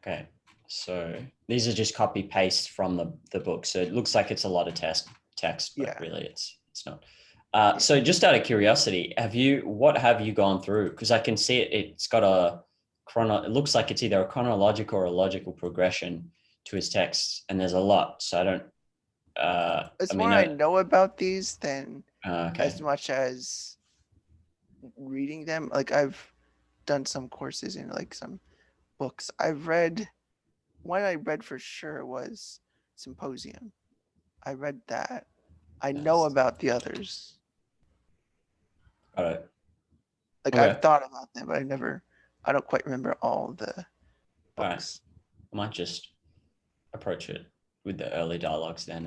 Okay. So these are just copy paste from the book. So it looks like it's a lot of text, but Yeah. really it's not. Yeah. So just out of curiosity, what have you gone through? Because I can see it's got it looks like it's either a chronological or a logical progression to his texts, and there's a lot. So I don't, It's I mean, more I know about these than okay. as much as reading them. Like I've done some courses in like some books. I've read one I read for sure was Symposium. I read that. I know Yes. about the others. Got it. Like I've Okay. thought about them, but I don't quite remember all the All right. books. I might just approach it with the early dialogues then,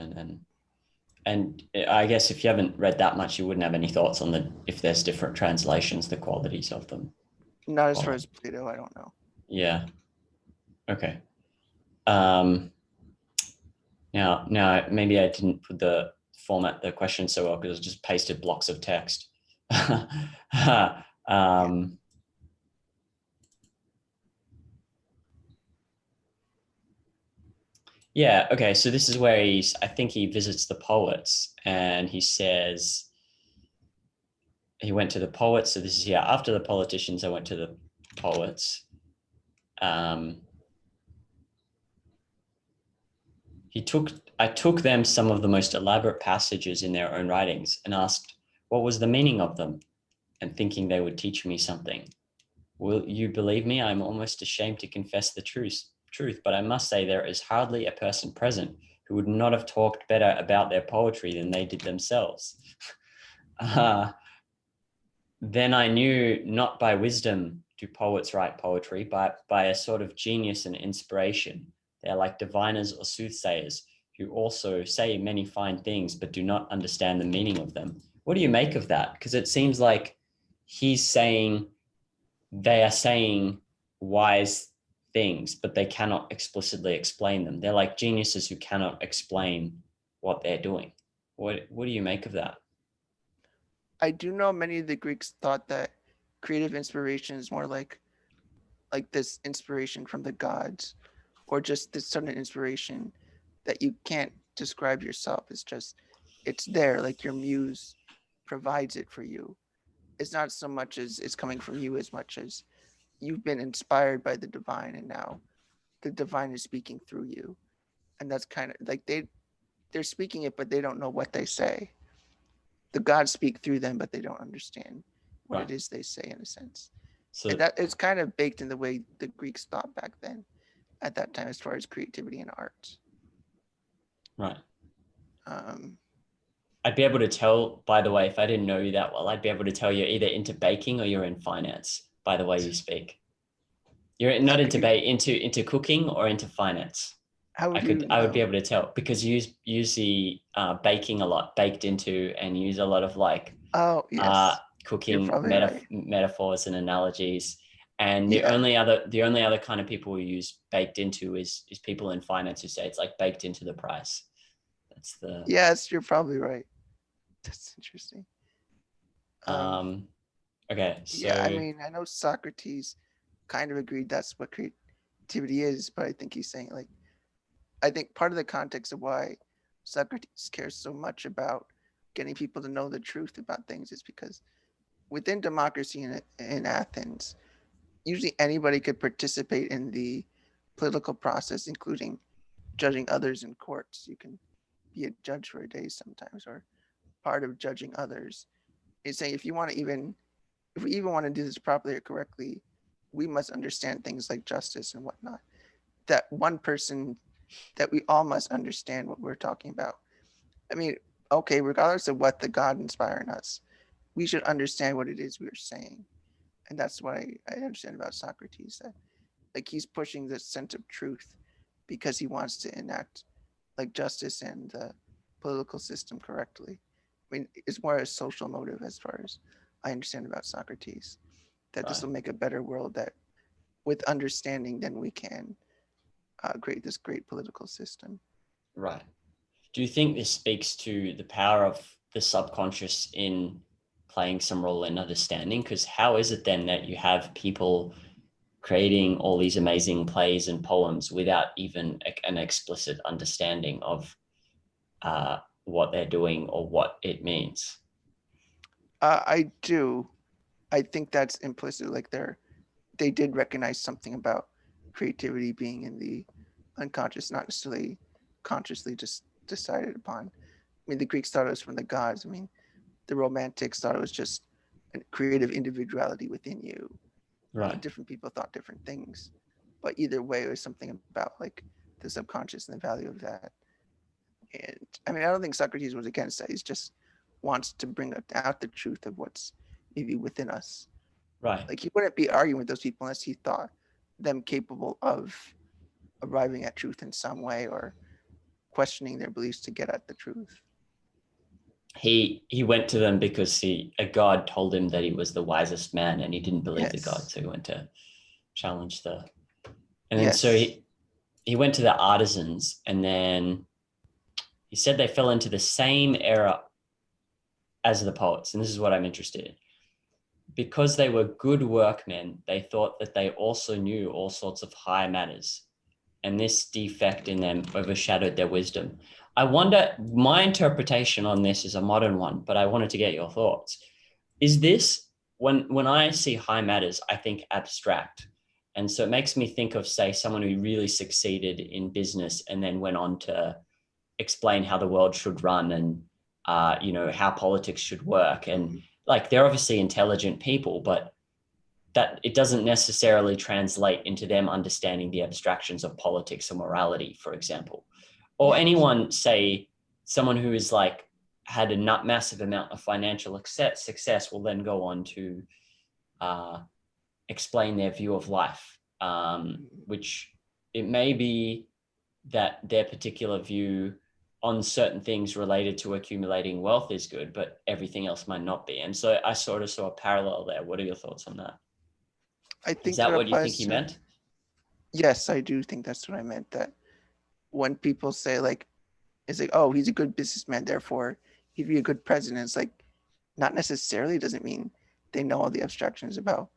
and I guess if you haven't read that much, you wouldn't have any thoughts on if there's different translations, the qualities of them. Not as far Well, as Plato, I don't know. yeah. Okay. Um, now maybe I didn't put the question so well because I just pasted blocks of text. Yeah. um, yeah. Okay. So this is where I think he visits the poets and he says, he went to the poets. So this is after the politicians, I went to the poets. Um, I took them some of the most elaborate passages in their own writings and asked what was the meaning of them, and thinking they would teach me something. Will you believe me? I'm almost ashamed to confess the truth, but I must say there is hardly a person present who would not have talked better about their poetry than they did themselves. uh, Then I knew not by wisdom do poets write poetry, but by a sort of genius and inspiration. They are like diviners or soothsayers who also say many fine things, but do not understand the meaning of them. What do you make of that? Because it seems like he's saying they are saying wise things, but they cannot explicitly explain them. They're like geniuses who cannot explain what they're doing. What do you make of that? I do know many of the Greeks thought that creative inspiration is more like this inspiration from the gods, or just this sudden inspiration that you can't describe yourself. It's there, like your muse provides it for you. It's not so much as it's coming from you as much as you've been inspired by the divine, and now the divine is speaking through you. And that's kind of like they're speaking it, but they don't know what they say. The gods speak through them, but they don't understand what Right. it is they say in a sense. And So that it's kind of baked in the way the Greeks thought back then at that time as far as creativity and art. right. Um, I'd be able to tell, by the way, if I didn't know you that well, I'd be able to tell you're either into baking or you're in finance by the way you speak. You're not into into cooking or into finance. how would you I would be know? able to tell because you use the baking a lot, baked into, and use a lot of like Oh, uh, yes. You're cooking probably right. metaphors and analogies. And Yeah. the only other kind of people who use baked into is people in finance who say it's like baked into the price. That's the Yes, you're probably right. That's interesting. Um, um, okay. yeah, I So mean, I know Socrates kind of agreed that's what creativity is, but I think he's saying like I think part of the context of why Socrates cares so much about getting people to know the truth about things is because within democracy in Athens, usually anybody could participate in the political process, including judging others in courts. You can be a judge for a day sometimes, or part of judging others. It's saying if we even want to do this properly or correctly, we must understand things like justice and whatnot. That one person that we all must understand what we're talking about. I mean, okay, regardless of what the God inspiring us, we should understand what it is we're saying. And that's what I understand about Socrates, that like he's pushing this sense of truth because he wants to enact like justice and the political system correctly. I mean, it's more a social motive as far as I understand about Socrates, that this right, will make a better world that with understanding, then we can create this great political system. right. Do you think this speaks to the power of the subconscious in playing some role in understanding? Because how is it then that you have people creating all these amazing plays and poems without even an explicit understanding of what they're doing or what it means. I do. I think that's implicit. Like they did recognize something about creativity being in the unconscious, not necessarily consciously just decided upon. I mean, the Greeks thought it was from the gods. I mean, the Romantics thought it was just a creative individuality within you. Right. Different people thought different things, but either way, it was something about like the subconscious and the value of that. And I mean, I don't think Socrates was against that. He's just wants to bring out the truth of what's maybe within us. Right. Like he wouldn't be arguing with those people unless he thought them capable of arriving at truth in some way or questioning their beliefs to get at the truth. He went to them because a god told him that he was the wisest man, and he didn't believe the god, Yes. so he went to challenge the. And then so Yes. he went to the artisans, and then he said they fell into the same error as the poets, and this is what I'm interested in. Because they were good workmen, they thought that they also knew all sorts of high matters, and this defect in them overshadowed their wisdom. I wonder, my interpretation on this is a modern one, but I wanted to get your thoughts. Is this, when I see high matters, I think abstract. And so it makes me think of, say, someone who really succeeded in business and then went on to explain how the world should run and, how politics should work. And like, they're obviously intelligent people, but that it doesn't necessarily translate into them understanding the abstractions of politics or morality, for example. Or Yes. anyone, say, someone who is like had a massive amount of financial success will then go on to uh, explain their view of life, which it may be that their particular view on certain things related to accumulating wealth is good, but everything else might not be. And so I sort of saw a parallel there. What are your thoughts on that? I Is think that that what you think applies he to, meant? yes, I do think that's what I meant. That when people say like, it's like, oh, he's a good businessman, therefore he'd be a good president. It's like, not necessarily doesn't mean they know all the abstractions about,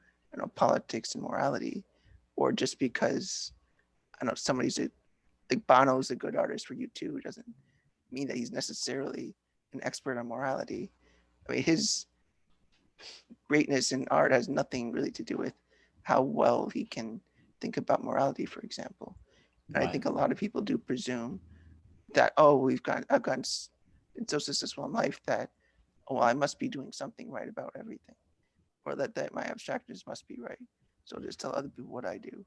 politics and morality, or just because I know somebody's like Bono's a good artist for U2 doesn't mean that he's necessarily an expert on morality. I mean, his greatness in art has nothing really to do with how well he can think about morality, for example. And I Right. think a lot of people do presume that, oh, I've gotten been so successful in life that, oh, well, I must be doing something right about everything, or that my abstractions must be right. So I'll just tell other people what I do,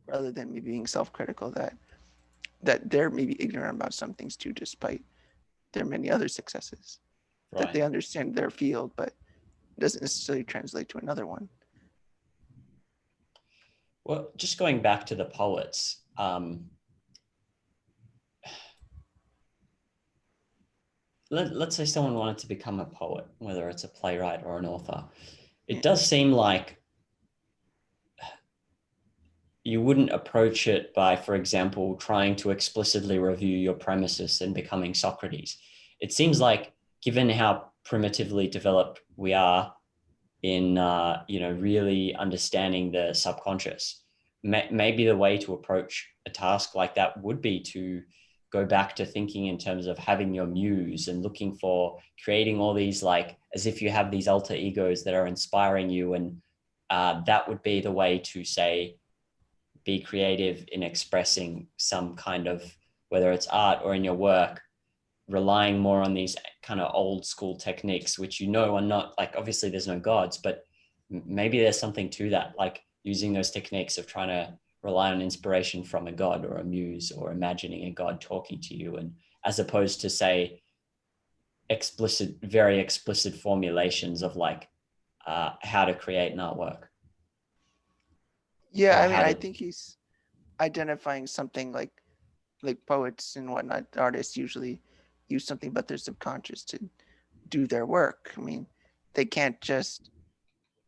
rather than me being self-critical that they're maybe ignorant about some things too, despite their many other successes. That Right. they understand their field, but it doesn't necessarily translate to another one. Well, just going back to the poets, let's say someone wanted to become a poet, whether it's a playwright or an author. It Yeah. does seem like you wouldn't approach it by, for example, trying to explicitly review your premises and becoming Socrates. It seems like, given how primitively developed we are in, really understanding the subconscious, maybe the way to approach a task like that would be to go back to thinking in terms of having your muse and looking for creating all these, like, as if you have these alter egos that are inspiring you. And that would be the way to, say, be creative in expressing some kind of, whether it's art or in your work, relying more on these kind of old school techniques, which are not, like, obviously there's no gods, but maybe there's something to that, like using those techniques of trying to rely on inspiration from a god or a muse, or imagining a god talking to you, and as opposed to, say, very explicit formulations of, like, how to create an artwork Yeah, or I mean, how I to. think he's identifying something like poets and whatnot, artists usually use something but their subconscious to do their work. I mean, they can't just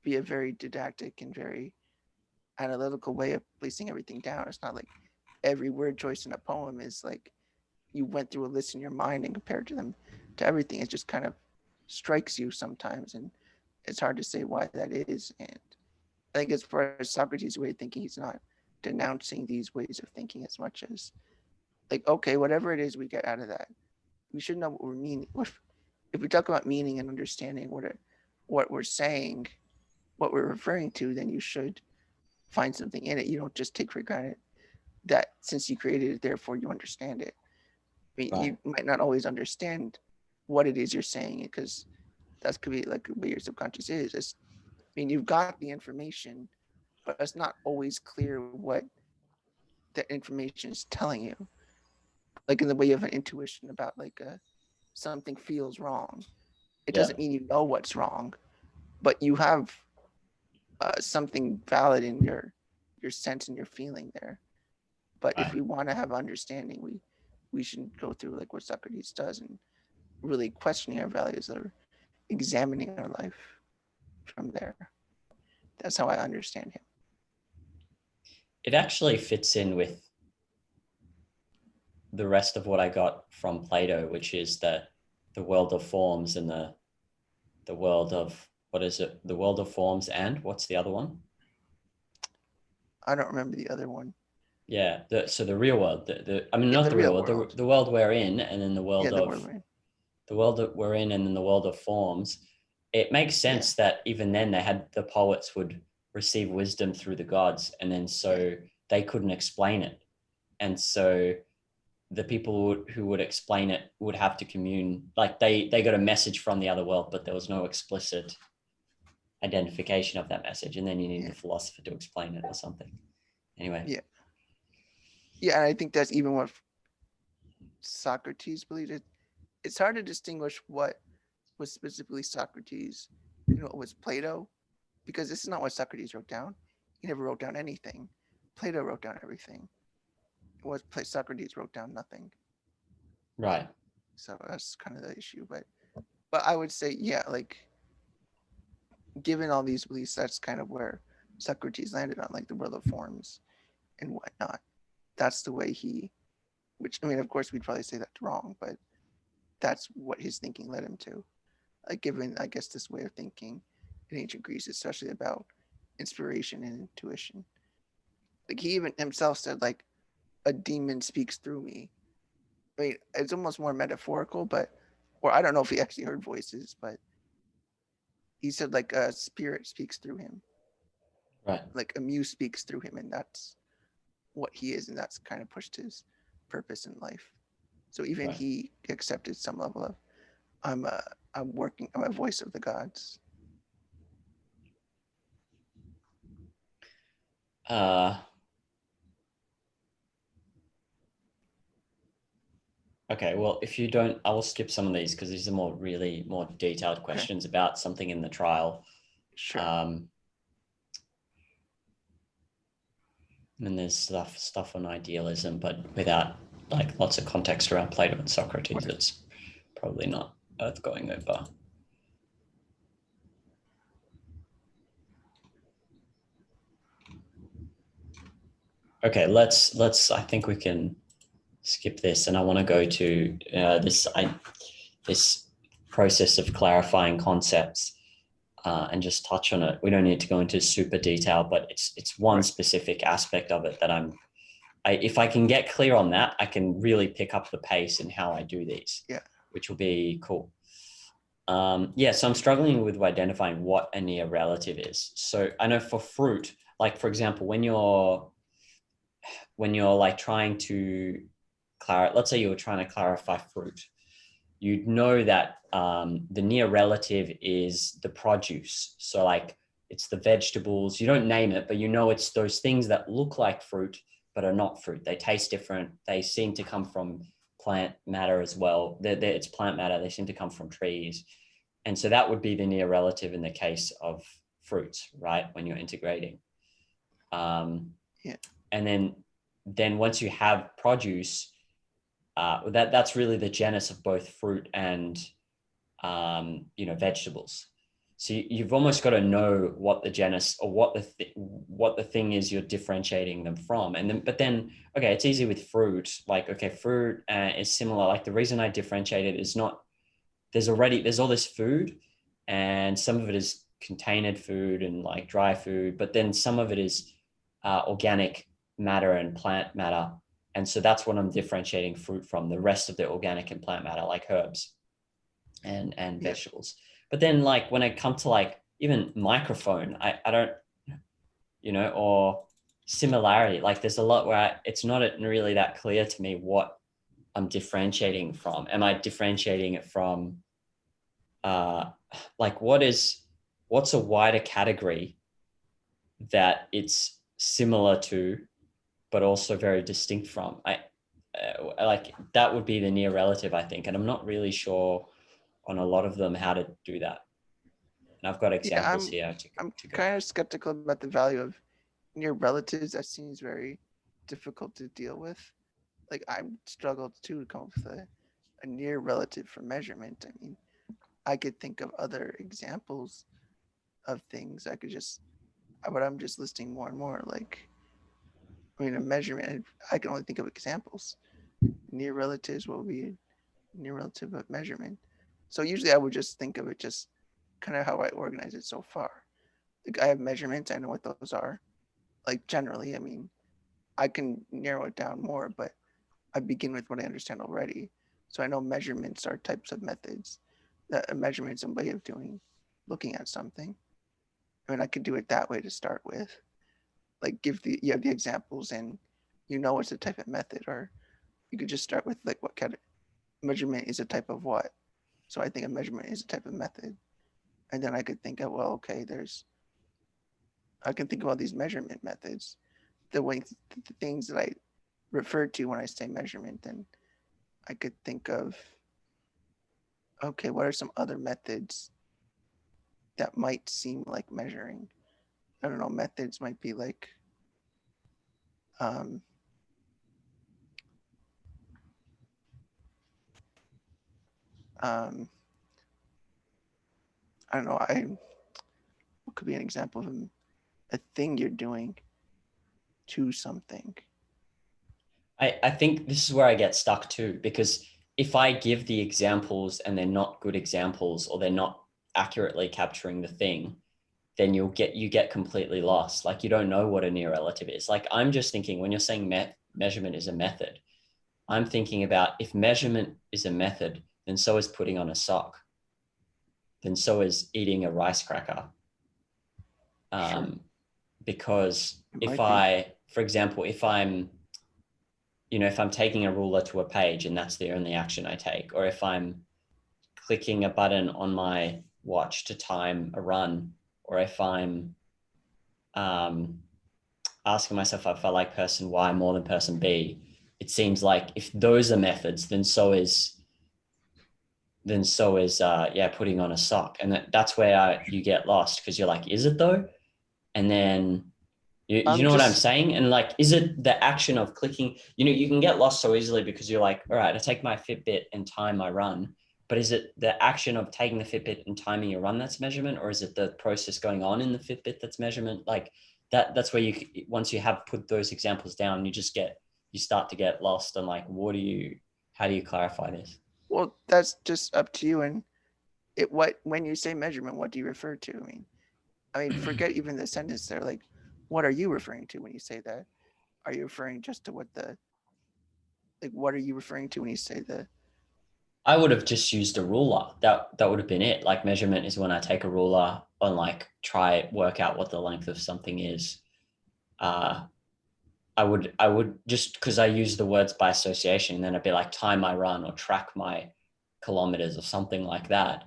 be a very didactic and very analytical way of placing everything down. It's not like every word choice in a poem is like you went through a list in your mind and compared to them to everything. It just kind of strikes you sometimes, and it's hard to say why that is. And I think as far as Socrates' way of thinking, he's not denouncing these ways of thinking as much as like, okay, whatever it is we get out of that, we should know what we're meaning. If we talk about meaning and understanding what we're saying, what we're referring to, then you should find something in it. You don't just take for granted that since you created it, therefore you understand it. I mean, Right. you might not always understand what it is you're saying because that could be like what your subconscious is. I mean, you've got the information, but it's not always clear what the information is telling you. Like in the way you have an intuition about like something feels wrong. It Yeah. doesn't mean you know what's wrong, but you have something valid in your sense and your feeling there. But if Right. we want to have understanding, we should go through like what Socrates does and really questioning our values or examining our life from there. That's how I understand him. It actually fits in with the rest of what I got from Plato, which is the world of forms and the world of, what is it? The world of forms, and what's the other one? I don't remember the other one. Yeah. So the real world, I mean, Yeah, not the the real real world, world. the world we're in, and then Yeah, the world we're in. the world that we're in, and then the world of forms. It makes Yeah, sense that even then they had the poets would receive wisdom through the gods, and then yeah, so they couldn't explain it, and so the people who would explain it would have to commune, like they got a message from the other world, but there was no explicit identification of that message, and then you need yeah, the philosopher to explain it or something. Anyway. yeah, yeah. And I think that's even what Socrates believed. It's hard to distinguish what was specifically Socrates and what was Plato, because this is not what Socrates wrote down. He never wrote down anything. Plato wrote down everything. Was Socrates wrote down nothing. Right. So that's kind of the issue. But I would say, yeah, like given all these beliefs, that's kind of where Socrates landed on, like the world of forms and whatnot. That's the way he, which I mean, of course, we'd probably say that's wrong, but that's what his thinking led him to. Like given, I guess, this way of thinking in ancient Greece, especially about inspiration and intuition. Like he even himself said, like a demon speaks through me. I mean, it's almost more metaphorical, but or I don't know if he actually heard voices, but he said like a spirit speaks through him, Right. like a muse speaks through him, and that's what he is, and that's kind of pushed his purpose in life. So even Right. he accepted some level of I'm a I'm a voice of the gods. uh okay, well, if you don't, I will skip some of these because these are more detailed Okay, questions about something in the trial. sure. um and there's stuff on idealism, but without like lots of context around Plato and Socrates, Right. it's probably not worth going over. Okay, let's I think we can skip this, and I want to go to this process of clarifying concepts, and just touch on it. We don't need to go into super detail, but it's one Right. specific aspect of it that if I can get clear on that, I can really pick up the pace in how I do these, Yeah. which will be cool. Yeah, so I'm struggling with identifying what a near relative is. So I know for fruit, like for example, when you're like trying to let's say you were trying to clarify fruit, you'd know that the near relative is the produce. So like it's the vegetables. You don't name it, but you know it's those things that look like fruit but are not fruit. They taste different. They seem to come from plant matter as well. It's plant matter. They seem to come from trees. And so that would be the near relative in the case of fruits, right? When you're integrating. Um, Yeah. and then once you have produce, that's really the genus of both fruit and vegetables. So you've almost got to know what the genus or what the thing is you're differentiating them from. But then okay, it's easy with fruit. Like okay, fruit is similar. Like the reason I differentiate it is not there's all this food, and some of it is containered food and like dry food, but then some of it is organic matter and plant matter. And so that's what I'm differentiating fruit from the rest of the organic and plant matter, like herbs and Yeah. vegetables. But then like when it comes to like even microphone, I don't, or similarity, like there's a lot where it's not really that clear to me what I'm differentiating from. Am I differentiating it from like what's a wider category that it's similar to but also very distinct from? I like that would be the near relative, I think, and I'm not really sure on a lot of them how to do that. And I've got Yeah, examples here I'm to go. kind of skeptical about the value of near relatives. That seems very difficult to deal with. Like I struggled too to come up with a near relative for measurement. I mean, I could think of other examples of things. But I'm just listing more and more. Like, I mean, a measurement, I can only think of examples. Near relatives will be near relative of measurement. So usually I would just think of it just kind of how I organize it so far. Like I have measurements, I know what those are. Like generally, I mean, I can narrow it down more, but I begin with what I understand already. So I know measurements are types of methods. That a measurement's a way of looking at something. I mean, I could do it that way to start with. Like you have the examples and you know it's a type of method, or you could just start with like what kind of measurement is a type of what. So I think a measurement is a type of method. And then I could think of, well, okay, I can think of all these measurement methods, the things that I refer to when I say measurement. And I could think of, okay, what are some other methods that might seem like measuring? I don't know, methods might be like, um, um, I don't know, what could be an example of a thing you're doing to something? I think this is where I get stuck too, because if I give the examples and they're not good examples or they're not accurately capturing the thing, then you get completely lost. Like you don't know what a near relative is. Like I'm just thinking when you're saying measurement is a method, I'm thinking about if measurement is a method, then so is putting on a sock, then so is eating a rice cracker. Sure, Because it if might be. for example, if I'm taking a ruler to a page and that's the only action I take, or if I'm clicking a button on my watch to time a run, or if I'm um, asking myself if I like person Y more than person B, it seems like if those are methods, then so is putting on a sock, and that's where you get lost because you're like, is it though? And then you I'm know what I'm just saying? And like, is it the action of clicking? You can get lost so easily because you're like, all right, I take my Fitbit and time my run. But is it the action of taking the Fitbit and timing your run that's measurement? Or is it the process going on in the Fitbit that's measurement? Like that's where once you have put those examples down, you start to get lost and like, how do you clarify this? well, that's just up to you. And what when you say measurement, what do you refer to? I mean, forget even the sentence there. Like, what are you referring to when you say that? Are you referring just to what are you referring to when you say the? I would have just used a ruler. That would have been it. Like measurement is when I take a ruler and like try work out what the length of something is. Uh, I would just because I use the words by association, and then I'd be like time my run or track my kilometers or something like that.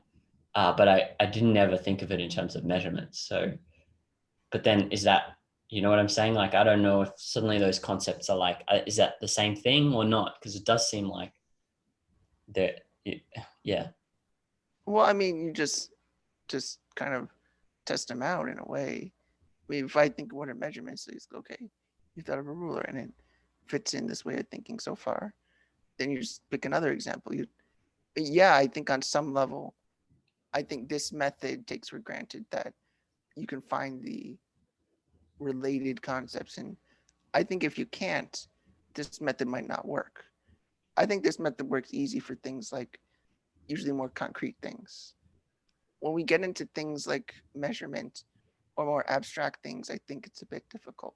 But I didn't ever think of it in terms of measurements. So, but then is that, you know what I'm saying? Like I don't know if suddenly those concepts are like, is that the same thing or not? Because it does seem like that. Yeah. Well, I mean, you just kind of test them out in a way. I mean, if I think what are measurements, it's okay. You thought of a ruler and it fits in this way of thinking so far. Then you just pick another example. Yeah, I think on some level, I think this method takes for granted that you can find the related concepts. And I think if you can't, this method might not work. I think this method works easy for things like usually more concrete things. when we get into things like measurement or more abstract things, I think it's a bit difficult.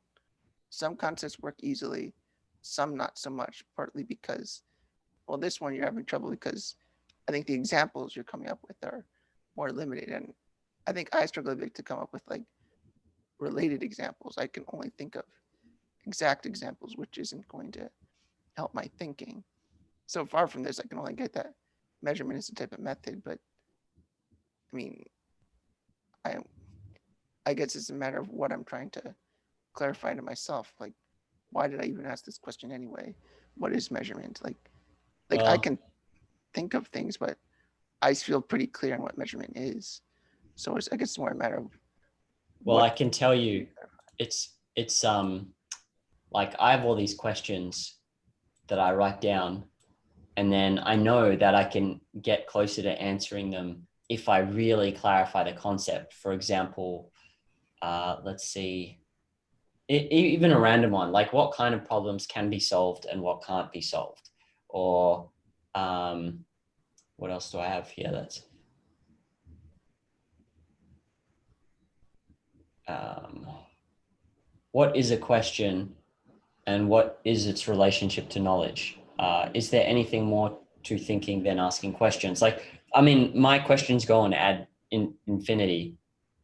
Some concepts work easily, some not so much, partly because, well, this one you're having trouble because I think the examples you're coming up with are more limited. And I think I struggle a bit to come up with like related examples. I can only think of exact examples, which isn't going to help my thinking. So far from this, I can only get that measurement is a type of method, but I mean, I I guess it's a matter of what I'm trying to clarify to myself. Like, why did I even ask this question anyway? What is measurement? Like I Well, can think of things, but I feel pretty clear on what measurement is. So I guess it's more a matter of well, what. I can tell you, it's like I have all these questions that I write down, and then I know that I can get closer to answering them if I really clarify the concept. For example, let's see, even a random one, like what kind of problems can be solved and what can't be solved, or what else do I have here? That's um, what is a question and what is its relationship to knowledge? Is there anything more to thinking than asking questions? Like, I mean, my questions go on infinity,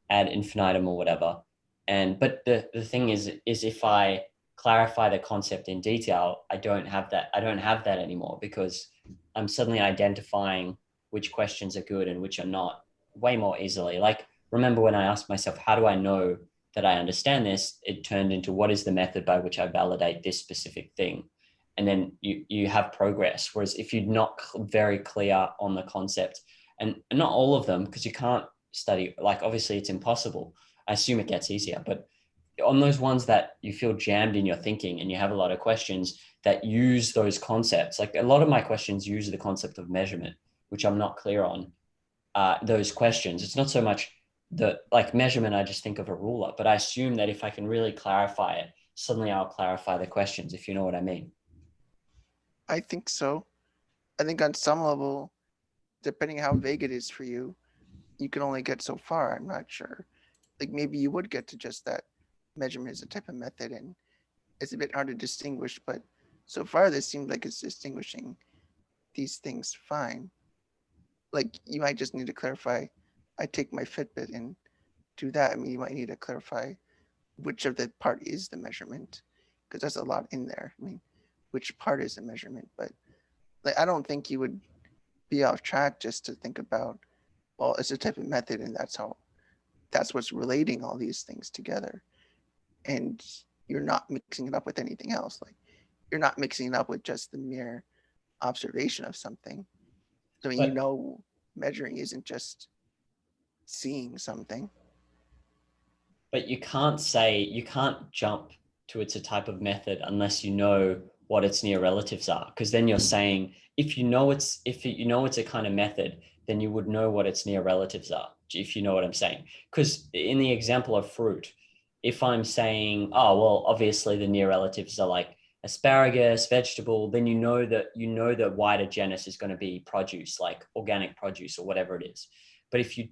ad infinitum or whatever. But the thing is if I clarify the concept in detail, I don't have that. I don't have that anymore because I'm suddenly identifying which questions are good and which are not way more easily. Like, remember when I asked myself, how do I know that I understand this? It turned into what is the method by which I validate this specific thing? And then you have progress. Whereas if you're not very clear on the concept, and not all of them, because you can't study, like obviously it's impossible. I assume it gets easier, but on those ones that you feel jammed in your thinking and you have a lot of questions that use those concepts, like a lot of my questions use the concept of measurement, which I'm not clear on. Those questions, it's not so much the like measurement, I just think of a ruler, but I assume that if I can really clarify it, suddenly I'll clarify the questions, if you know what I mean. I think so. I think on some level, depending how vague it is for you, you can only get so far. I'm not sure. Like maybe you would get to just that measurement is a type of method and it's a bit hard to distinguish, but so far this seems like it's distinguishing these things fine. Like you might just need to clarify, I take my Fitbit and do that. I mean, you might need to clarify which of the part is the measurement because there's a lot in there. I mean, which part is the measurement? But like, I don't think you would be off track just to think about, well, it's a type of method and that's what's relating all these things together. And you're not mixing it up with anything else. Like you're not mixing it up with just the mere observation of something. I mean, But measuring isn't just seeing something. you can't say, you can't jump to it's a type of method unless you know what its near relatives are, because then you're saying if you know it's a kind of method, then you would know what its near relatives are, if you know what I'm saying. Because in the example of fruit, if I'm saying, oh well, obviously the near relatives are like asparagus, vegetable, then you know that wider genus is going to be produce, like organic produce or whatever it is. But if you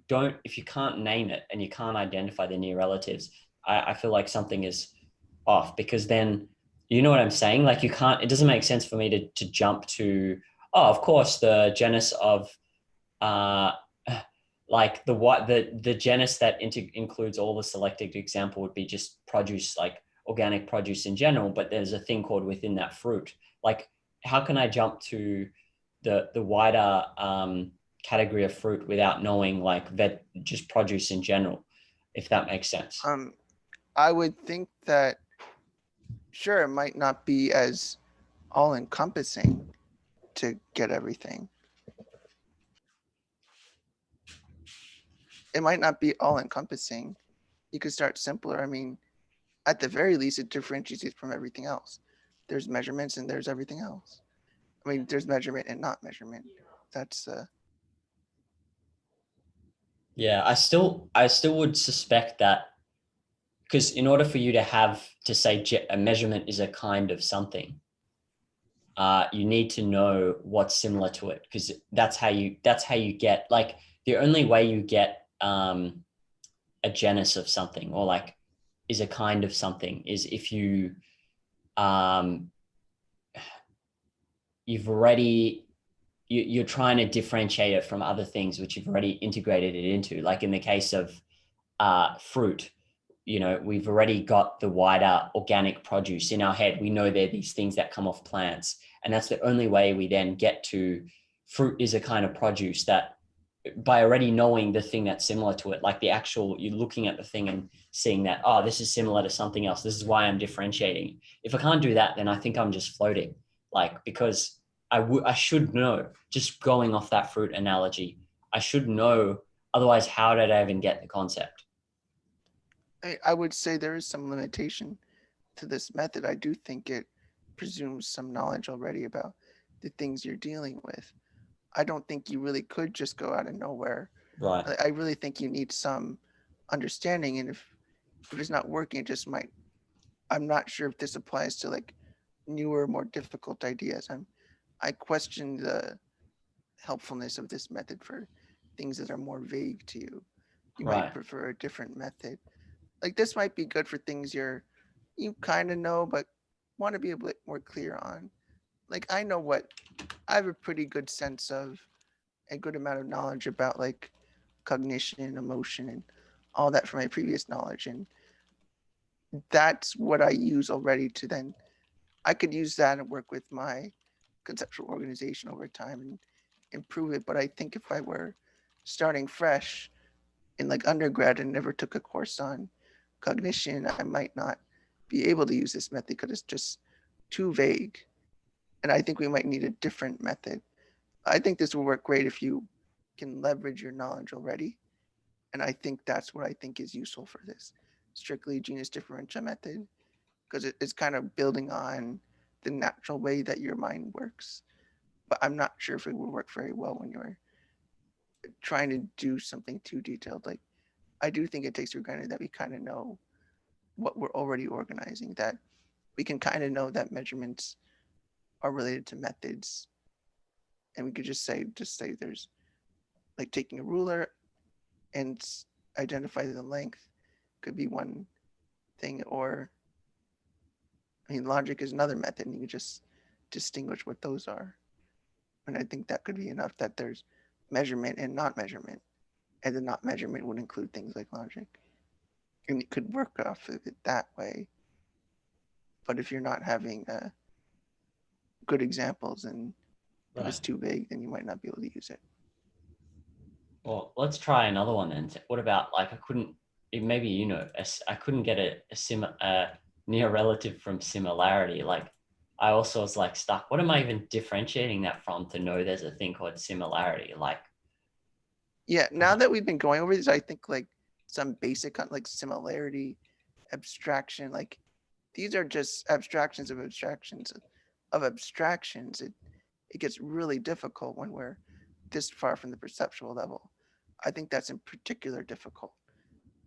can't name it and you can't identify the near relatives, I feel like something is off, because then you know what I'm saying? Like you can't, it doesn't make sense for me to jump to, oh, of course, the genus of uh like the genus that includes all the selected example would be just produce, like organic produce in general, but there's a thing called within that fruit. Like how can I jump to the wider category of fruit without knowing like just produce in general, if that makes sense? Um, I would think that sure, it might not be as all encompassing to get everything. It might not be all encompassing. You could start simpler. I mean, at the very least, it differentiates it from everything else. There's measurements and there's everything else. I mean, there's measurement and not measurement. That's Yeah, I still would suspect that, because in order for you to have to say a measurement is a kind of something, you need to know what's similar to it, because that's how you get, like the only way you get a genus of something, or like is a kind of something, is if um, you're trying to differentiate it from other things which you've already integrated it into. Like in the case of fruit, we've already got the wider organic produce in our head. We know they're these things that come off plants, and that's the only way we then get to fruit is a kind of produce, that by already knowing the thing that's similar to it, like you're looking at the thing and seeing that, oh, this is similar to something else. This is why I'm differentiating. If I can't do that, then I think I'm just floating, like, because I should know, just going off that fruit analogy, I should know. Otherwise, how did I even get the concept? I would say there is some limitation to this method. I do think it presumes some knowledge already about the things you're dealing with. I don't think you really could just go out of nowhere. Right. I really think you need some understanding, and if it's not working, it just might. I'm not sure if this applies to like newer, more difficult ideas. I question the helpfulness of this method for things that are more vague to you. You might Right. prefer a different method. Like this might be good for things you kind of know but want to be a bit more clear on. Like I have a pretty good sense of a good amount of knowledge about like cognition, emotion, and all that from my previous knowledge, and that's what I use already to then I could use that and work with my conceptual organization over time and improve it. But I think if I were starting fresh in like undergrad and never took a course on cognition, I might not be able to use this method because it's just too vague. And I think we might need a different method. I think this will work great if you can leverage your knowledge already. And I think that's what I think is useful for this strictly genus differential method, because it's kind of building on the natural way that your mind works. But I'm not sure if it would work very well when you're trying to do something too detailed. Like I do think it takes for granted that we kind of know what we're already organizing, that we can kind of know that measurements are related to methods. And we could just say there's like taking a ruler and identify the length could be one thing, or I mean logic is another method and you just distinguish what those are. And I think that could be enough, that there's measurement and not measurement. And the not measurement would include things like logic. And you could work off of it that way. But if you're not having good examples and if Right. it's too vague, then you might not be able to use it. Well, let's try another one then. What about, like, maybe I couldn't get a near relative from similarity. Like, I also was like stuck. What am I even differentiating that from to know there's a thing called similarity? Like, Yeah, now that we've been going over this, I think like some basic like similarity, abstraction, like these are just abstractions of abstractions of abstractions. It gets really difficult when we're this far from the perceptual level. I think that's in particular difficult.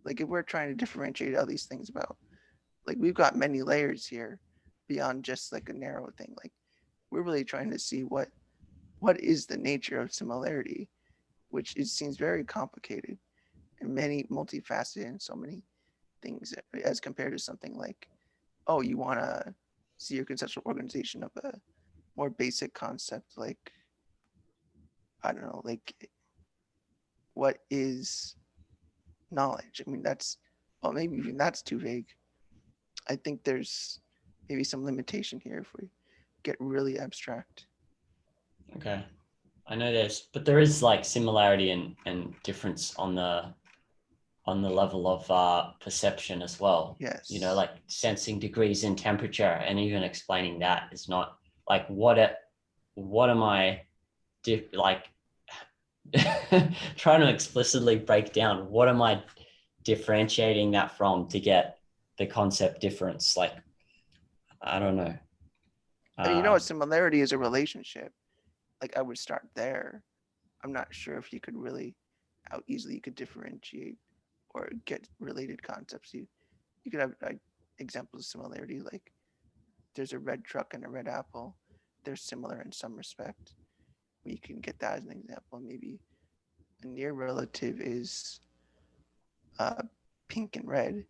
Like if we're trying to differentiate all these things about, like we've got many layers here beyond just like a narrow thing. Like we're really trying to see what is the nature of similarity, which it seems very complicated and many multifaceted and so many things as compared to something like, oh, you want to see your conceptual organization of a more basic concept like, I don't know, like what is knowledge? I mean, that's, well, maybe even that's too vague. I think there's maybe some limitation here if we get really abstract. okay, I know but there is like similarity and difference on the level of perception as well. Yes. Like sensing degrees in temperature, and even explaining that is not like what am I like trying to explicitly break down what am I differentiating that from to get the concept difference. Like, I don't know. I mean, Uh, a similarity is a relationship. Like I would start there. I'm not sure if you could really, how easily you could differentiate or get related concepts. You could have like examples of similarity, like there's a red truck and a red apple. They're similar in some respect. You can get that as an example. Maybe a near relative is uh, pink and red,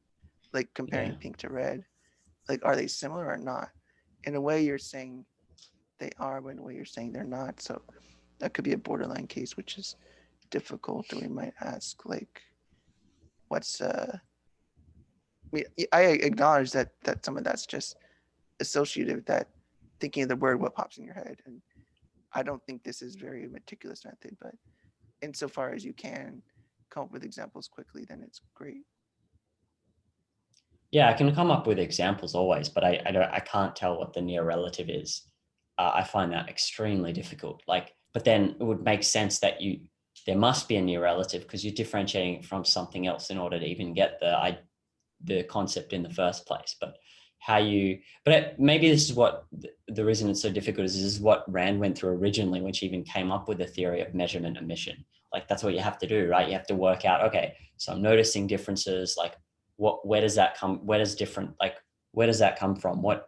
like Yeah. comparing pink to red. Like, are they similar or not? In a way, you're saying they are, but in a way, you're saying they're not. So that could be a borderline case, which is difficult. Or we might ask, like, what's I mean, I acknowledge that some of that's just associative. That thinking of the word, what pops in your head, and I don't think this is very meticulous method, but insofar as you can come up with examples quickly, then it's great. Yeah, I can come up with examples always, but I can't tell what the near relative is. I find that extremely difficult. Like, but then it would make sense that there must be a near relative because you're differentiating it from something else in order to even get the concept in the first place. But maybe this is what the reason it's so difficult is this is what Rand went through originally when she even came up with the theory of measurement emission. Like that's what you have to do, right? You have to work out, okay, so I'm noticing differences. Like where does that come? Where does that come from? How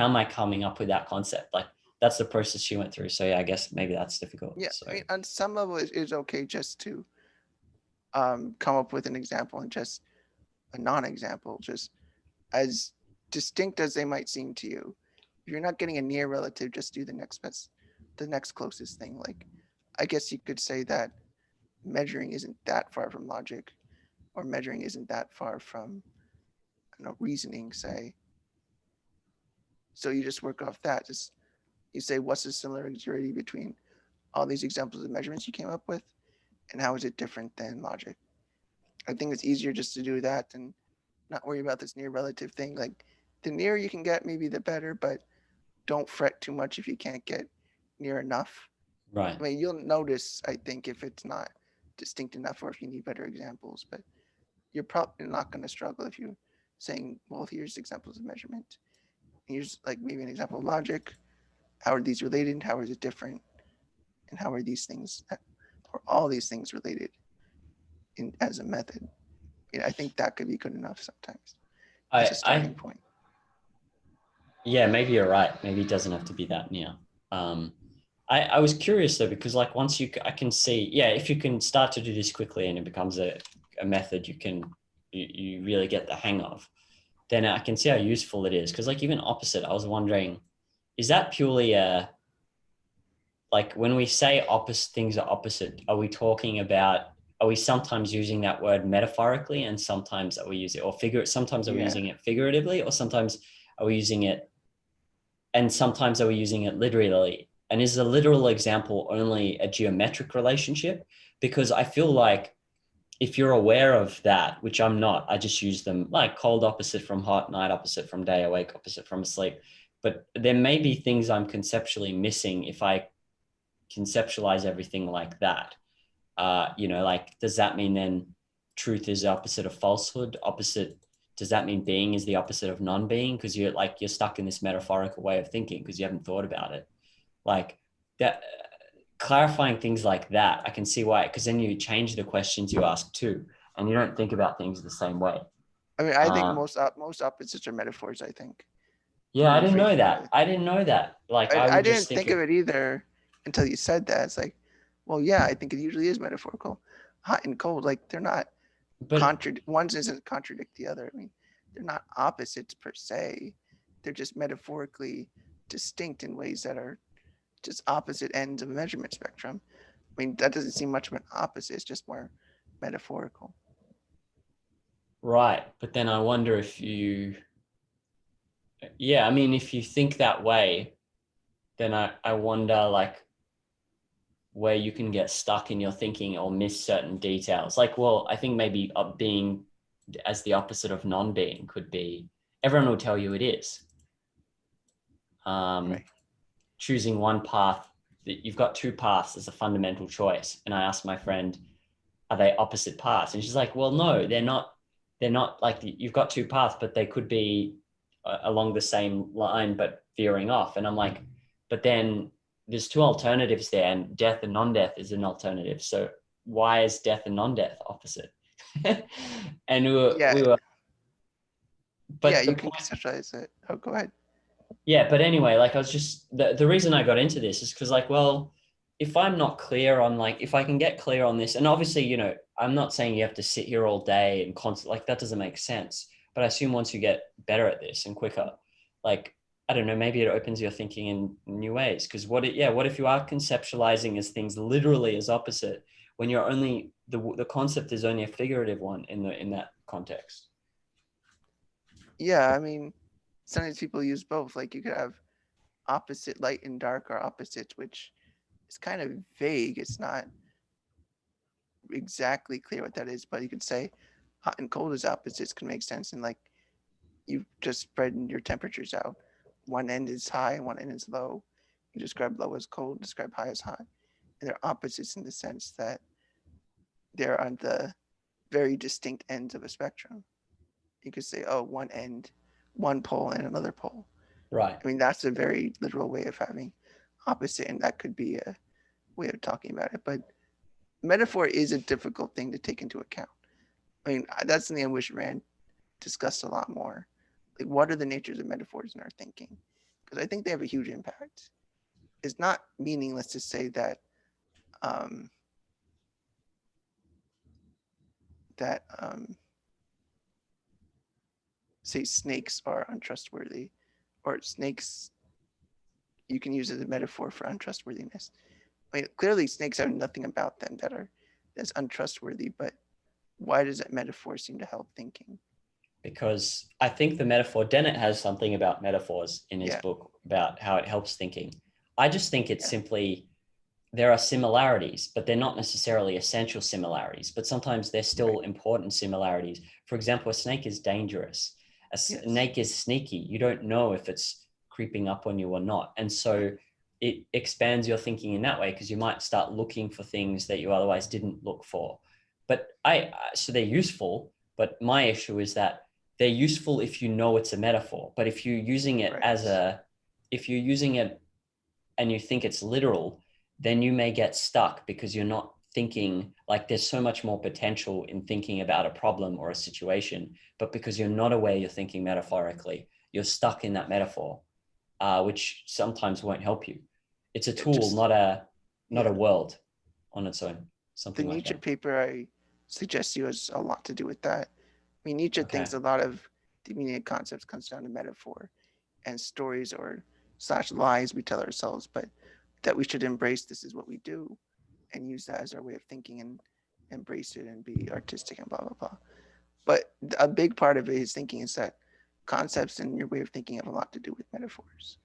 am I coming up with that concept? Like that's the process she went through. So yeah, I guess maybe that's difficult. Yeah, So I mean, on some level, it's okay just to come up with an example and just a non-example, just as distinct as they might seem to you. If you're not getting a near relative, just do the next closest thing. Like, I guess you could say that measuring isn't that far from logic, or measuring isn't that far from, I don't know, reasoning. Say, so you just work off that. Just you say, what's the similarity between all these examples of measurements you came up with, and how is it different than logic? I think it's easier just to do that than not worry about this near relative thing. Like the nearer you can get, maybe the better, but don't fret too much if you can't get near enough. right. I mean, you'll notice, I think, if it's not distinct enough or if you need better examples, but you're probably not going to struggle if you're saying, well, here's examples of measurement. Here's like maybe an example of logic. How are these related? How is it different? And how are these things, or all these things related as a method? I think that could be good enough sometimes as a I starting point. Yeah, maybe you're right. Maybe it doesn't have to be that near. Um, I was curious though, because like I can see, yeah, if you can start to do this quickly and it becomes a method you really get the hang of, then I can see how useful it is. Because like even opposite, I was wondering, is that purely like when we say opposite things are opposite, are we sometimes using that word metaphorically and sometimes are we using sometimes are we Yeah. using it figuratively or sometimes are we using it and sometimes are we using it literally? And is the literal example only a geometric relationship? Because I feel like if you're aware of that, which I'm not, I just use them like cold opposite from hot, night opposite from day, awake opposite from asleep. But there may be things I'm conceptually missing if I conceptualize everything like that. Like, does that mean then truth is the opposite of falsehood? Does that mean being is the opposite of non-being? Because you're stuck in this metaphorical way of thinking because you haven't thought about it. Like that, clarifying things like that, I can see why, because then you change the questions you ask too, and you don't think about things the same way. I mean, I think Uh, most opposites are metaphors. I think yeah, when I you didn't phrase know it that that. way. I didn't know that. Like I I would just didn't think think of of it either until you said that. It's like, well, yeah, I think it usually is metaphorical. Hot and cold, like they're not but one doesn't contradict the other. I mean, they're not opposites per se. They're just metaphorically distinct in ways that are just opposite ends of a measurement spectrum. I mean, that doesn't seem much of an opposite. It's just more metaphorical. right. But then I wonder if yeah, I mean, if you think that way, then I wonder like where you can get stuck in your thinking or miss certain details. Like, well, I think maybe being as the opposite of non-being could be, everyone will tell you it is. Um, Right. Choosing one path, that you've got two paths as a fundamental choice. And I asked my friend, are they opposite paths? And she's like, well, no, they're not. They're not. Like you've got two paths, but they could be along the same line, but veering off. And I'm like, but then there's two alternatives there, and death and non-death is an alternative. So why is death and non-death opposite? And Yeah. we were, Yeah. but the You can point, conceptualize it. Oh, go ahead. yeah. But anyway, like I was just the reason I got into this is because like, well, if I'm not clear on like, if I can get clear on this, and obviously, you know, I'm not saying you have to sit here all day and constant, like that doesn't make sense. But I assume once you get better at this and quicker, like, I don't know, maybe it opens your thinking in new ways. Because what if you are conceptualizing as things literally as opposite when you're only, the concept is only a figurative one in that context. Yeah, I mean, sometimes people use both. Like you could have opposite light and dark or opposites, which is kind of vague. It's not exactly clear what that is, but you could say hot and cold as opposites can make sense. And like you just spread your temperatures out. One end is high and one end is low. You describe low as cold, describe high as hot. And they're opposites in the sense that they're on the very distinct ends of a spectrum. You could say, oh, one end, one pole and another pole. Right. I mean, that's a very literal way of having opposite, and that could be a way of talking about it. But metaphor is a difficult thing to take into account. I mean, that's something I wish Rand discussed a lot more. Like, what are the natures of metaphors in our thinking? Because I think they have a huge impact. It's not meaningless to say that um, that say snakes are untrustworthy, or snakes you can use as a metaphor for untrustworthiness. I mean, clearly snakes have nothing about them that's untrustworthy, but why does that metaphor seem to help thinking? Because I think the metaphor, Dennett has something about metaphors in his Yeah, book about how it helps thinking. I just think it's yeah, simply, there are similarities, but they're not necessarily essential similarities, but sometimes they're right. still important similarities. For example, a snake is dangerous. A Yes, snake is sneaky. You don't know if it's creeping up on you or not. And so it expands your thinking in that way because you might start looking for things that you otherwise didn't look for. But so they're useful, but my issue is that they're useful if you know it's a metaphor. But if you're using it right. if you're using it and you think it's literal, then you may get stuck because you're not thinking, like there's so much more potential in thinking about a problem or a situation, but because you're not aware you're thinking metaphorically, you're stuck in that metaphor, which sometimes won't help you. It's a It tool, just not yeah. a world on its own, The something like Nietzsche that. paper I suggest you has a lot to do with that. I mean, Nietzsche Okay. thinks a lot of the meaning of concepts comes down to metaphor and stories or slash lies we tell ourselves, but that we should embrace this is what we do and use that as our way of thinking and embrace it and be artistic and blah blah blah. But a big part of his thinking is that concepts and your way of thinking have a lot to do with metaphors.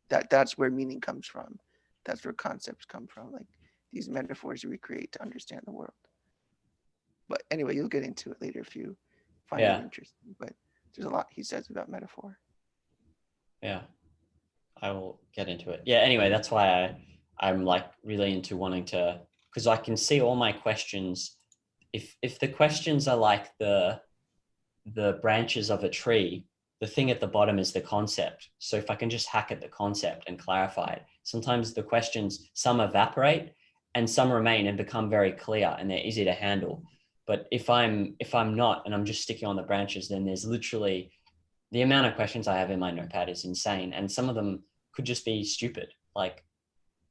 That's where meaning comes from. That's where concepts come from. Like these metaphors we create to understand the world. But anyway, you'll get into it later if you find it Yeah. interesting. But there's a lot he says about metaphor. Yeah. I will get into it. Yeah. Anyway, that's why I'm like really into wanting to, because I can see all my questions. If the questions are like the branches of a tree, the thing at the bottom is the concept. So if I can just hack at the concept and clarify it, sometimes the questions, some evaporate and some remain and become very clear and they're easy to handle. But if I'm not and I'm just sticking on the branches, then there's literally, the amount of questions I have in my notepad is insane. And some of them could just be stupid. Like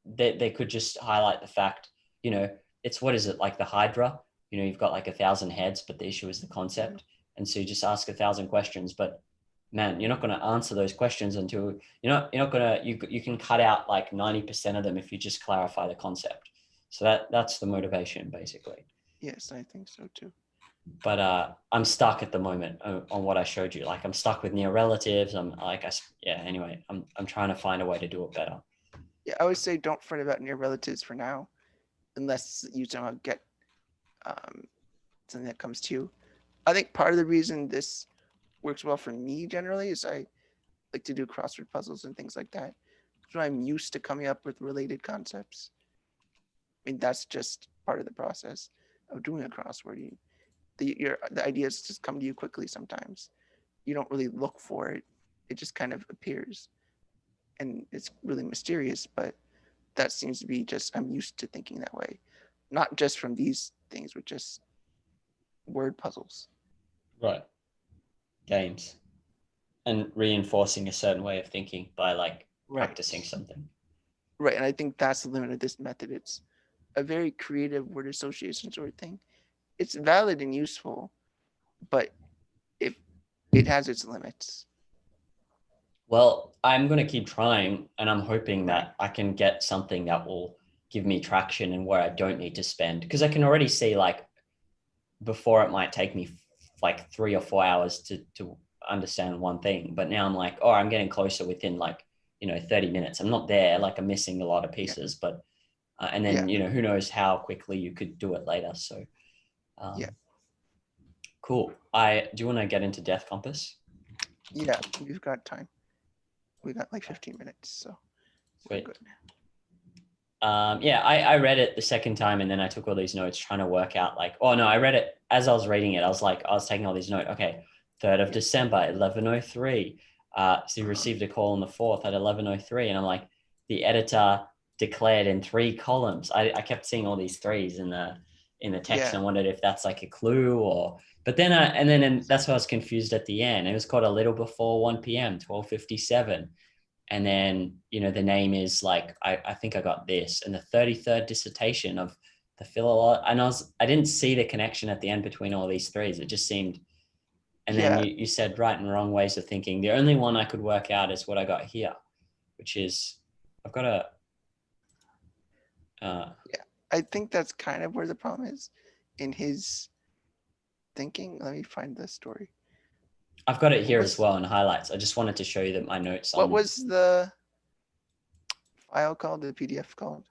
they could just highlight the fact, you know, it's, what is it, like the Hydra? You know, you've got like 1,000 heads, but the issue is the Mhm. concept. And so you just ask 1,000 questions, but man, you're not going to answer those questions until you're not going to, you can cut out like 90% of them if you just clarify the concept. So that's the motivation basically. Yes, I think so too. But I'm stuck at the moment on what I showed you. Like I'm stuck with near relatives. I'm like, yeah, anyway, I'm trying to find a way to do it better. Yeah, I would say don't fret about near relatives for now, unless you somehow get um, something that comes to you. I think part of the reason this works well for me generally is I like to do crossword puzzles and things like that. So I'm used to coming up with related concepts. I mean, that's just part of the process of doing a crossword. The ideas just come to you quickly sometimes. You don't really look for it. It just kind of appears. And it's really mysterious, but that seems to be just, I'm used to thinking that way. Not just from these things, but just word puzzles. Right. Games and reinforcing a certain way of thinking by like Right. practicing something. Right. And I think that's the limit of this method. It's a very creative word association sort of thing. It's valid and useful, but if it has its limits. Well, I'm going to keep trying, and I'm hoping Right. that I can get something that will give me traction and where I don't need to spend, because I can already see, like, before it might take me like 3 or 4 hours to understand one thing, but now I'm like, oh, I'm getting closer within, like, 30 minutes. I'm not there, like I'm missing a lot of Yeah. pieces, but and Yeah. then who knows how quickly you could do it later. So Yeah. cool. I do you want to get into Death Compass? Yeah. We've got time. We got like 15 minutes. So we're Sweet. good. Yeah, I read it the second time, and then I took all these notes trying to work out, like, oh no, I read it as I was reading it. I was taking all these notes. Okay, 3rd of Yeah. December, 11:03. So you Uh-huh. received a call on the 4th at 11:03, and I'm like, the editor declared in 3 columns. I kept seeing all these threes in the text, Yeah. and wondered if that's like a clue or. But then and that's why I was confused at the end. It was called a little before 1 p.m., 12:57. And then the name is like, I think I got this, and the 33rd dissertation of the philology, and I didn't see the connection at the end between all these threes. It just seemed. And then Yeah. you said right and wrong ways of thinking. The only one I could work out is what I got here, which is I've got a Yeah. I think that's kind of where the problem is in his thinking. Let me find the story. I've got it What here as was well in highlights. I just wanted to show you that my notes what on was the file called? The PDF called?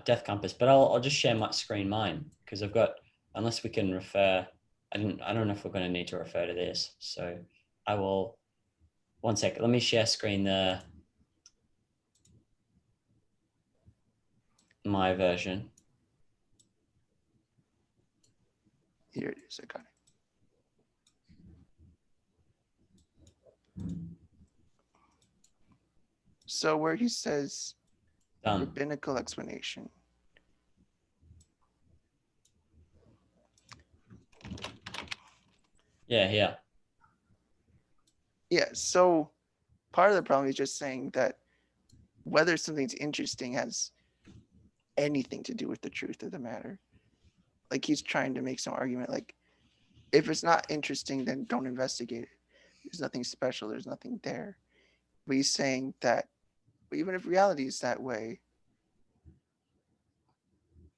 Death Compass, but I'll just share my screen mine, because I've got, unless we can refer. I don't know if we're going to need to refer to this, so I will. One sec. Let me share screen my version. Here it is. I got it. So where he says Done. rabbinical explanation. Yeah, here. Yeah. So part of the problem is just saying that whether something's interesting has anything to do with the truth of the matter. Like he's trying to make some argument like if it's not interesting, then don't investigate it. There's nothing special. There's nothing there. But he's saying that even if reality is that way,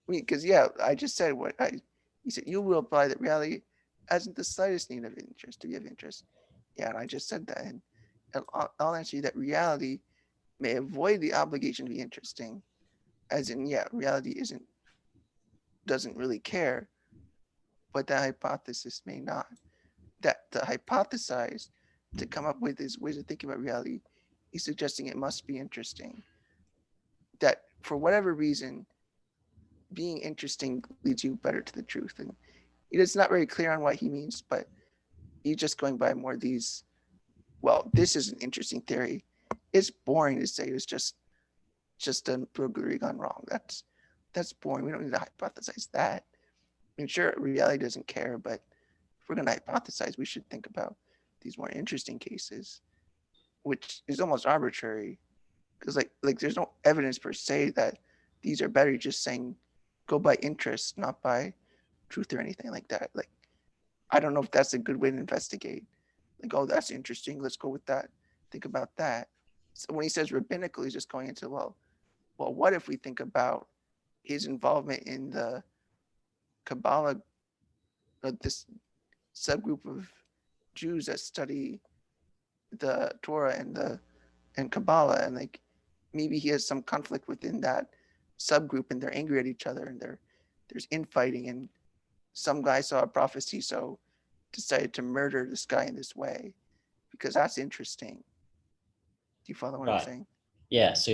because yeah, I just said what I. He said you will apply that reality hasn't the slightest need of interest to be of interest. Yeah, and I just said that, and I'll answer you that reality may avoid the obligation to be interesting, as in yeah, reality doesn't really care, but that hypothesis may not. That the hypothesize to come up with his ways of thinking about reality, he's suggesting it must be interesting. That for whatever reason, being interesting leads you better to the truth. And it's not very clear on what he means, but he's just going by more these, well, this is an interesting theory. It's boring to say it's just a burglary gone wrong. That's boring. We don't need to hypothesize that. I mean, sure, reality doesn't care, but if we're going to hypothesize, we should think about these more interesting cases, which is almost arbitrary because like there's no evidence per se that these are better. You're just saying go by interest, not by truth or anything like that. Like I don't know if that's a good way to investigate. Like oh, that's interesting. Let's go with that. Think about that. So when he says rabbinical, he's just going into well, what if we think about his involvement in the Kabbalah, this subgroup of Jews that study the Torah and Kabbalah, and like maybe he has some conflict within that subgroup, and they're angry at each other, and there's infighting, and some guy saw a prophecy, so decided to murder this guy in this way because that's interesting. Do you follow what I'm Right. saying? Yeah, so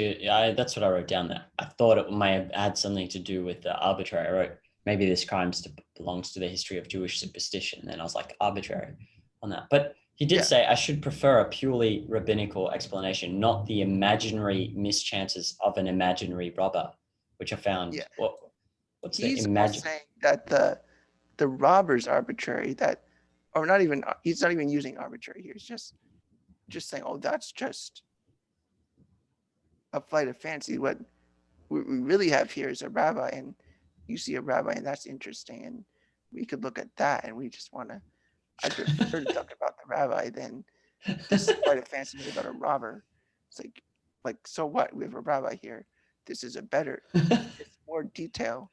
that's what I wrote down there. I thought it may have had something to do with the arbitrary. I wrote, maybe this crime belongs to the history of Jewish superstition. And I was like, arbitrary on that. But he did Yeah. say I should prefer a purely rabbinical explanation, not the imaginary mischances of an imaginary robber, which I found. Yeah. What's the He's almost imagine? saying that the robber's arbitrary, that or not even he's not even using arbitrary here. He's just saying, oh, that's just a flight of fancy. What we really have here is a rabbi, and you see a rabbi, and that's interesting, and we could look at that, and we just want to. I'd prefer to talk about the rabbi than this flight of fancy made about a robber. It's like so what? We have a rabbi here. This is a better, it's more detail.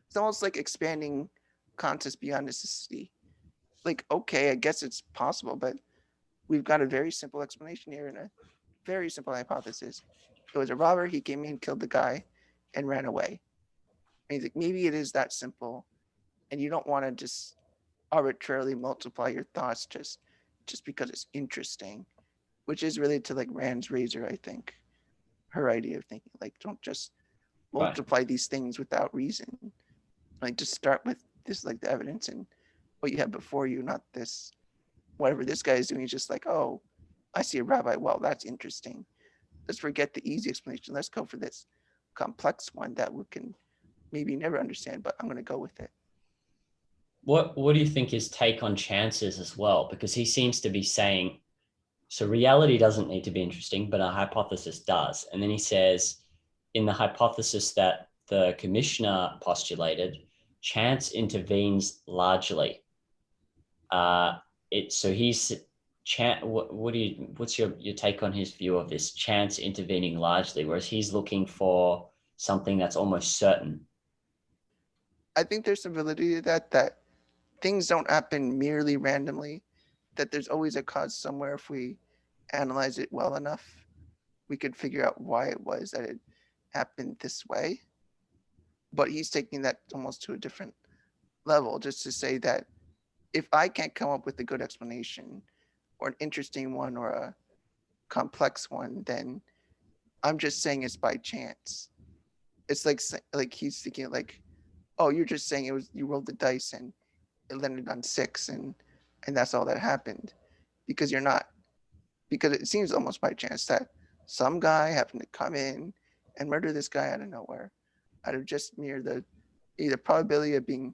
It's almost like expanding concepts beyond necessity. Like, okay, I guess it's possible, but we've got a very simple explanation here and a very simple hypothesis. It was a robber. He came in, killed the guy, and ran away. And he's like, maybe it is that simple, and you don't want to just arbitrarily multiply your thoughts just because it's interesting, which is related to like Rand's razor, I think. Her idea of thinking like don't just Right. multiply these things without reason. Like just start with this like the evidence and what you have before you, not this whatever this guy is doing is just like, oh, I see a rabbi. Well, that's interesting. Let's forget the easy explanation. Let's go for this complex one that we can maybe never understand, but I'm going to go with it. What do you think his take on chances as well? Because he seems to be saying, so reality doesn't need to be interesting, but a hypothesis does. And then he says, in the hypothesis that the commissioner postulated, chance intervenes largely. So he's what's your take on his view of this chance intervening largely, whereas he's looking for something that's almost certain? I think there's some validity to that things don't happen merely randomly, that there's always a cause somewhere. If we analyze it well enough, we could figure out why it was that it happened this way. But he's taking that almost to a different level, just to say that if I can't come up with a good explanation or an interesting one or a complex one, then I'm just saying it's by chance. It's like he's thinking like, oh, you're just saying it was you rolled the dice and it landed on 6 and that's all that happened, because you're not, because it seems almost by chance that some guy happened to come in and murder this guy out of nowhere, out of just mere the either probability of being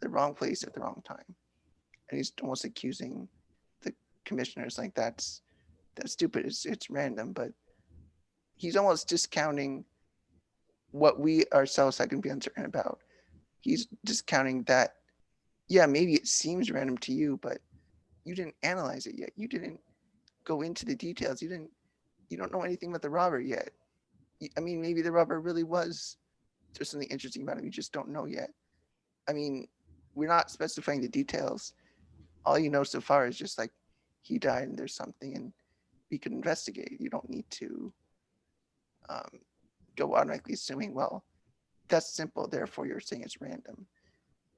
the wrong place at the wrong time. And he's almost accusing the commissioners like that's stupid. It's random, but he's almost discounting what we ourselves can be uncertain about. He's discounting that, yeah, maybe it seems random to you, but you didn't analyze it yet. You didn't go into the details. You don't know anything about the robber yet. I mean, maybe the robber really was, there's something interesting about him. You just don't know yet. I mean, we're not specifying the details. All you know so far is just like he died and there's something and we could investigate. You don't need to um, go automatically assuming, well, that's simple, therefore you're saying it's random.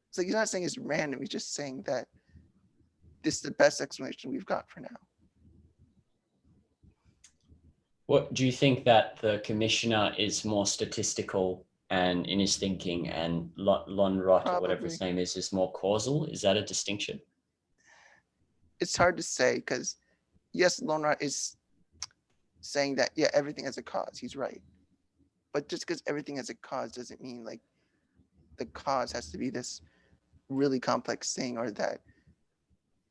It's like he's not saying it's random. He's just saying that this is the best explanation we've got for now. What do you think, that the commissioner is more statistical and in his thinking, and Lonrot or whatever his Probably. name is more causal? Is that a distinction? It's hard to say because, yes, Lonrot is saying that, yeah, everything has a cause. He's right. But just because everything has a cause doesn't mean like the cause has to be this really complex thing, or that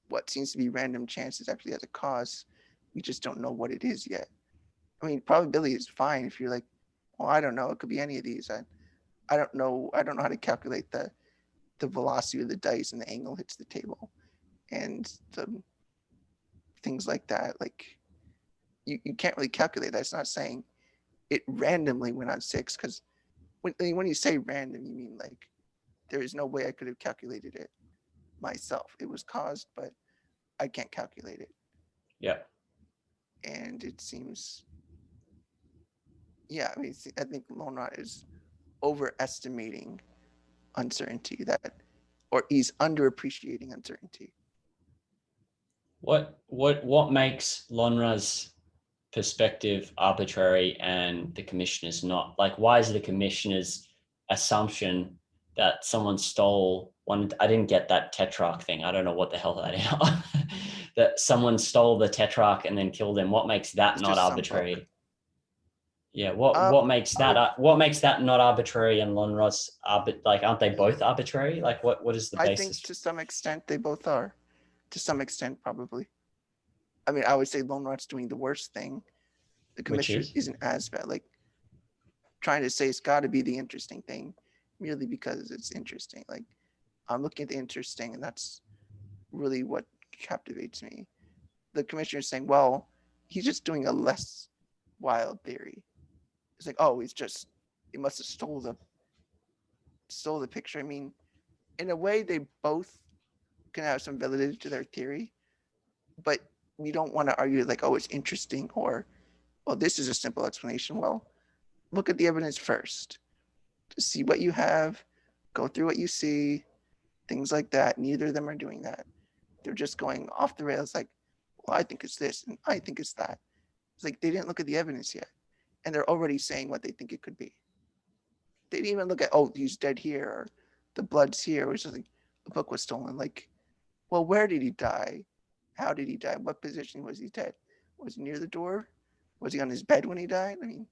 what seems to be random chances actually has a cause. We just don't know what it is yet. I mean, probability is fine if you're like, well, I don't know. It could be any of these. I don't know. I don't know how to calculate the velocity of the dice and the angle hits the table and the things like that. Like you can't really calculate that. It's not saying it randomly went on 6, because when you say random, you mean like there is no way I could have calculated it myself. It was caused, but I can't calculate it. Yeah. And it seems, yeah, I mean, I think Lonrot is overestimating uncertainty, that, or he's underappreciating uncertainty. What makes Lonra's perspective arbitrary and the commissioner's not? Like, why is the commissioner's assumption that someone stole one? I didn't get that tetrarch thing. I don't know what the hell that is. That someone stole the tetrarch and then killed him. What makes that It's not just some book. arbitrary? Yeah, what makes I would, that not arbitrary, and Lonros like, aren't they both arbitrary? Like, what is the I think basis? to some extent they both are. To some extent, probably. I mean, I would say Lonrot's doing the worst thing. The Which commissioner is isn't as bad. Like trying to say it's got to be the interesting thing merely because it's interesting. Like I'm looking at the interesting, and that's really what captivates me. The commissioner is saying, well, he's just doing a less wild theory. It's like, oh, he must have stole the picture. I mean, in a way, they both can have some validity to their theory, but we don't want to argue like, oh, it's interesting, or, well, this is a simple explanation. Well, look at the evidence first to see what you have, go through what you see, things like that. Neither of them are doing that. They're just going off the rails like, well, I think it's this and I think it's that. It's like they didn't look at the evidence yet. And they're already saying what they think it could be. They didn't even look at, oh, he's dead here, or the blood's here, or something. The book was stolen. Like, well, where did he die? How did he die? What position was he dead? Was he near the door? Was he on his bed when he died? I mean,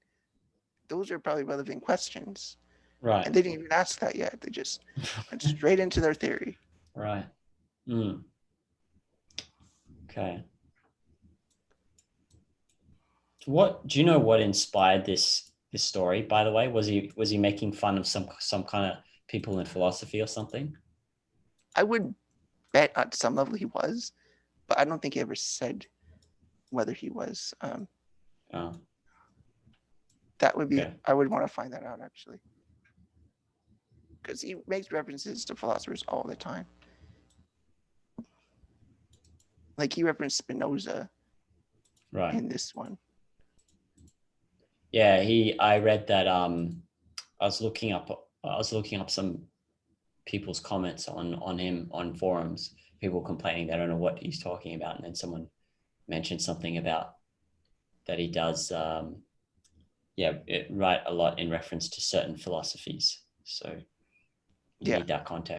those are probably relevant questions. Right. And they didn't even ask that yet. They just went straight into their theory. Right. Okay. What do you know? What inspired this story? By the way, was he making fun of some kind of people in philosophy or something? I would bet at some level he was, but I don't think he ever said whether he was. Oh, That would be. okay. I would want to find that out actually, because he makes references to philosophers all the time. Like he referenced Spinoza Right. in this one. Yeah, I read that I was looking up some people's comments on him on forums, people complaining they don't know what he's talking about, and then someone mentioned something about that he does write a lot in reference to certain philosophies. So you need that context.